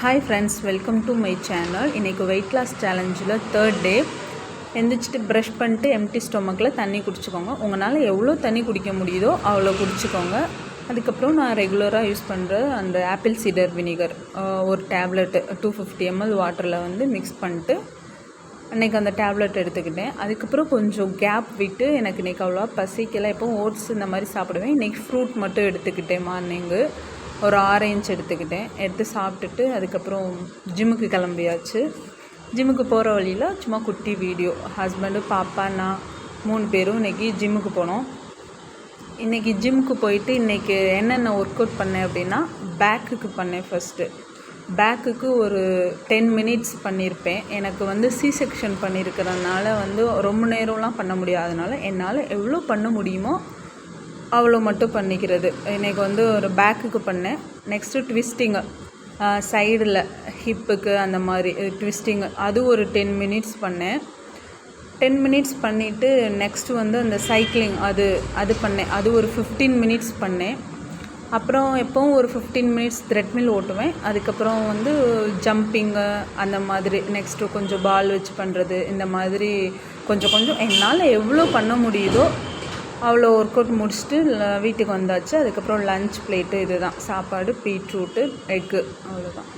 Hi friends, welcome to my channel. இன்றைக்கி weight loss சேலஞ்சில் 3rd டே. எந்திரிச்சிட்டு brush பண்ணிட்டு empty ஸ்டொமக்கில் தண்ணி குடிச்சிக்கோங்க. உங்களால் எவ்வளோ தண்ணி குடிக்க முடியுதோ அவ்வளோ குடிச்சிக்கோங்க. அதுக்கப்புறம் நான் ரெகுலராக யூஸ் பண்ணுற அந்த ஆப்பிள் சீடர் வினிகர் ஒரு டேப்லெட்டு 250 ml வாட்டரில் வந்து மிக்ஸ் பண்ணிட்டு அன்றைக்கி அந்த டேப்லெட் எடுத்துக்கிட்டேன். அதுக்கப்புறம் கொஞ்சம் கேப் விட்டு எனக்கு இன்றைக்கி அவ்வளோவா பசிக்கலை. எப்போ ஓட்ஸ் இந்த மாதிரி சாப்பிடுவேன். இன்றைக்கி ஃப்ரூட் மட்டும் எடுத்துக்கிட்டேன். மார்னிங்கு ஒரு ஆரஞ்சு எடுத்து சாப்பிட்டுட்டு அதுக்கப்புறம் ஜிம்முக்கு கிளம்பியாச்சு. ஜிம்முக்கு போகிற வழியில் சும்மா குட்டி வீடியோ. ஹஸ்பண்டு, பாப்பா, நான் 3 பேரும் இன்றைக்கி ஜிம்முக்கு போனோம். இன்றைக்கி ஜிம்முக்கு போயிட்டு இன்றைக்கி என்னென்ன ஒர்க் அவுட் பண்ணேன் அப்படின்னா, பேக்குக்கு பண்ணேன். ஃபஸ்ட்டு பேக்குக்கு ஒரு 10 minutes பண்ணியிருப்பேன். எனக்கு வந்து செக்ஷன் பண்ணியிருக்கிறதுனால வந்து ரொம்ப நேரம்லாம் பண்ண முடியாதனால என்னால் எவ்வளோ பண்ண முடியுமோ அவ்வளோ மட்டும் பண்ணிக்கிறது. இன்றைக்கி வந்து ஒரு பேக்குக்கு பண்ணேன். நெக்ஸ்ட்டு ட்விஸ்டிங்கு, சைடில் ஹிப்புக்கு அந்த மாதிரி ட்விஸ்டிங்கு, அது ஒரு 10 minutes பண்ணேன். 10 minutes பண்ணிவிட்டு நெக்ஸ்ட்டு வந்து அந்த சைக்கிளிங் அது பண்ணேன். அது ஒரு 15 minutes பண்ணேன். அப்புறம் எப்போவும் ஒரு 15 minutes த்ரெட்மில் ஓட்டுவேன். அதுக்கப்புறம் வந்து ஜம்பிங்கு அந்த மாதிரி, நெக்ஸ்ட்டு கொஞ்சம் பால் வச்சு பண்ணுறது, இந்த மாதிரி கொஞ்சம் என்னால் எவ்வளோ பண்ண முடியுதோ அவ்வளோ ஒர்க் அவுட் முடிச்சுட்டு வீட்டுக்கு வந்தாச்சு. அதுக்கப்புறம் லன்ச் பிளேட்டு இது தான், சாப்பாடு, பீட்ரூட்டு, எக்கு, அவ்வளோதான்.